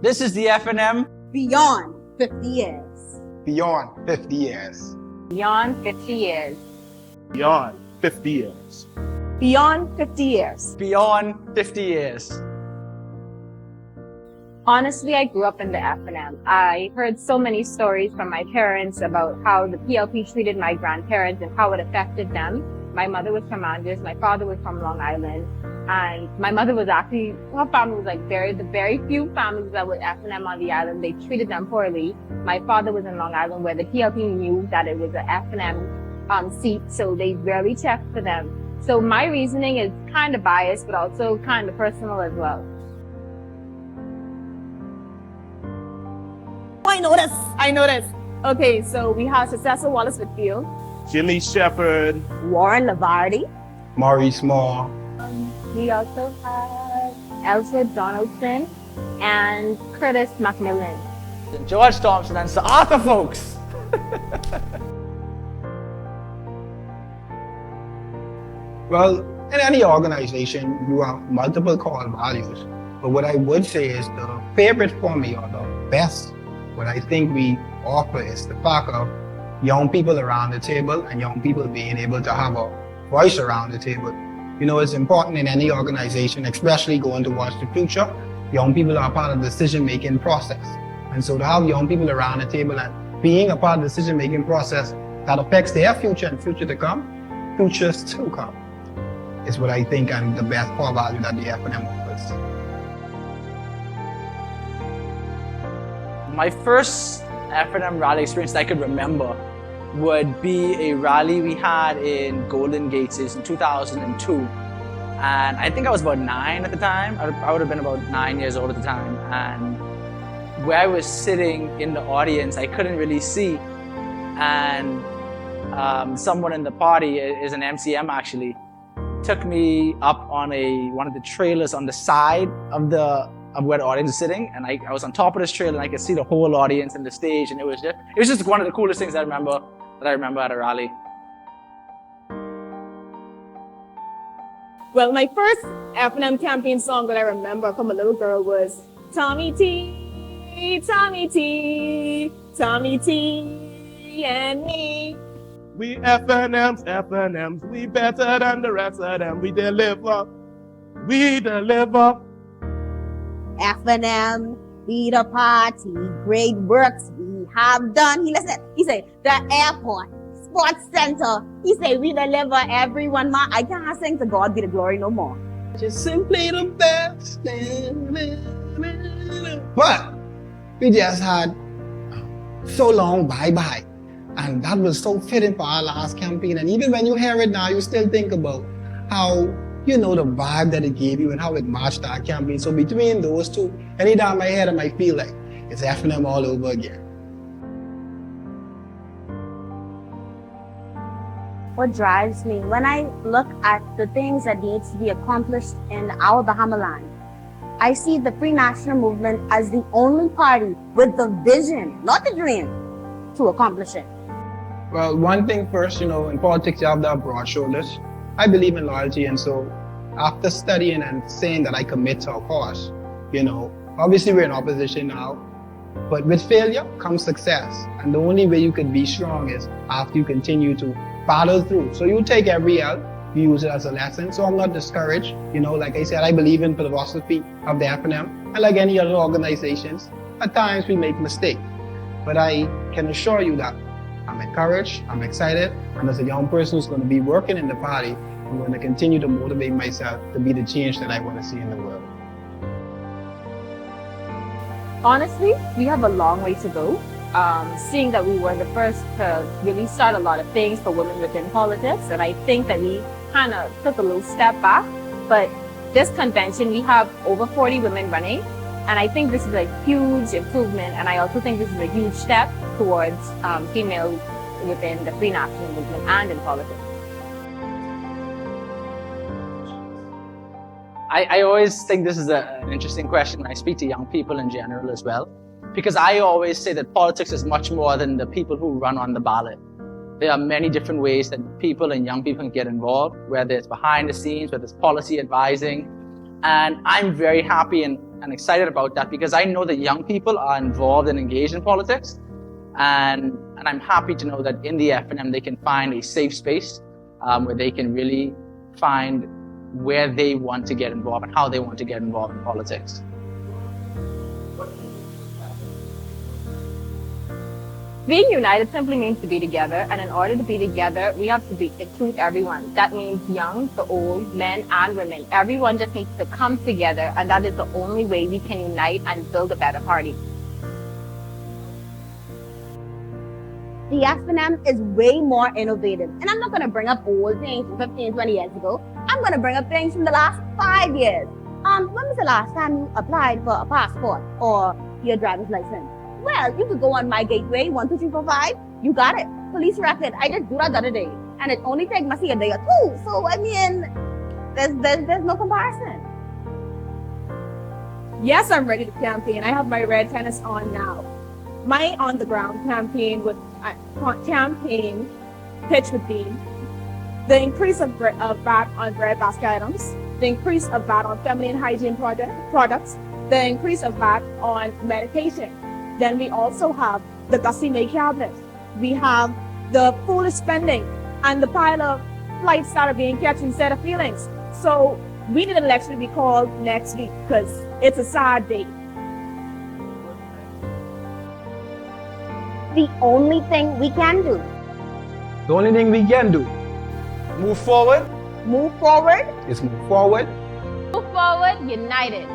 This is the FNM Beyond 50 years. Beyond 50 years. Beyond 50 years. Beyond 50 years. Beyond 50 years. Beyond 50 years. Honestly, I grew up in the FNM. I heard so many stories from my parents about how the PLP treated my grandparents and how it affected them. My mother was from Andres, my father was from Long Island, and my mother was actually, her family was like the very few families that were FNM on the island, they treated them poorly. My father was in Long Island where the PLP knew that it was an FNM seat, so they rarely checked for them. So my reasoning is kind of biased, but also kind of personal as well. I know this. Okay, so we have Successor Wallace Whitfield, Jimmy Shepherd. Warren Lavardi. Maurice Moore. We also have Elsa Donaldson and Curtis Macmillan. George Thompson and Sir Arthur, folks. Well, in any organization, you have multiple core values. But what I would say is the favorite for me, or the best, what I think we offer is the fact of young people around the table and young people being able to have a voice around the table. You know, it's important in any organization, especially going towards the future. Young people are part of the decision-making process. And so to have young people around the table and being a part of the decision-making process that affects their future and future to come, futures to come, is what I think and the best core value that the FNM offers. My first FNM rally experience that I could remember would be a rally we had in Golden Gates in 2002. And I think I was about 9 at the time. I would have been about 9 years old at the time. And where I was sitting in the audience, I couldn't really see. And someone in the party, is an MCM actually, took me up on one of the trailers on the side of where the audience is sitting, and I was on top of this trailer and I could see the whole audience and the stage, and it was just one of the coolest things I remember at a rally. Well, my first FNM campaign song that I remember from a little girl was Tommy T, Tommy T, Tommy T, and me. We FNMs, we better than the rest of them. We deliver. FNM, we the party, great works we have done. He said, the airport, sports center. He said, we deliver everyone. I can't sing to God be the glory no more. Just simply the best. But we just had so long bye-bye. And that was so fitting for our last campaign. And even when you hear it now, you still think about how, you know, the vibe that it gave you and how it matched our campaign. So between those two, anytime I hear them, I feel like it's FNM all over again. What drives me when I look at the things that needs to be accomplished in our Bahama land, I see the Free National Movement as the only party with the vision, not the dream, to accomplish it. Well, one thing first, you know, in politics, you have to have broad shoulders. I believe in loyalty, and so after studying and saying that I commit to a cause, you know, obviously we're in opposition now, but with failure comes success. And the only way you can be strong is after you continue to battle through. So you take every L, you use it as a lesson. So I'm not discouraged. You know, like I said, I believe in philosophy of the FNM. And like any other organizations, at times we make mistakes. But I can assure you that I'm encouraged, I'm excited, and as a young person who's going to be working in the party, I'm going to continue to motivate myself to be the change that I want to see in the world. Honestly, we have a long way to go. Seeing that we were the first to really start a lot of things for women within politics, and I think that we kind of took a little step back. But this convention, we have over 40 women running, and I think this is a huge improvement, and I also think this is a huge step towards females within the Free National Movement and in politics. I always think this is an interesting question when I speak to young people in general as well, because I always say that politics is much more than the people who run on the ballot. There are many different ways that people and young people can get involved, whether it's behind the scenes, whether it's policy advising. And I'm very happy and and excited about that because I know that young people are involved and engaged in politics. And I'm happy to know that in the FNM they can find a safe space where they can really find where they want to get involved and how they want to get involved in politics. Being united simply means to be together, and in order to be together, we have to include everyone. That means young to old, men and women. Everyone just needs to come together, and that is the only way we can unite and build a better party. The FNM is way more innovative. And I'm not going to bring up old things from 15, 20 years ago. I'm going to bring up things from the last 5 years. When was the last time you applied for a passport or your driver's license? Well, you could go on My Gateway, 12345. You got it. Police record. I just do that the other day. And it only takes me a day or two. So, I mean, there's no comparison. Yes, I'm ready to campaign. I have my red tennis on now. My on-the-ground campaign pitch would be the increase of VAT on bread basket items, the increase of VAT on feminine hygiene products, the increase of VAT on medication. Then we also have the Gussie May cabinet. We have the foolish spending and the pile of flights that are being kept instead of feelings. So we need an election to be called next week because it's a sad day. The only thing we can do. The only thing we can do Move forward. Move forward. is move forward. Move forward, united.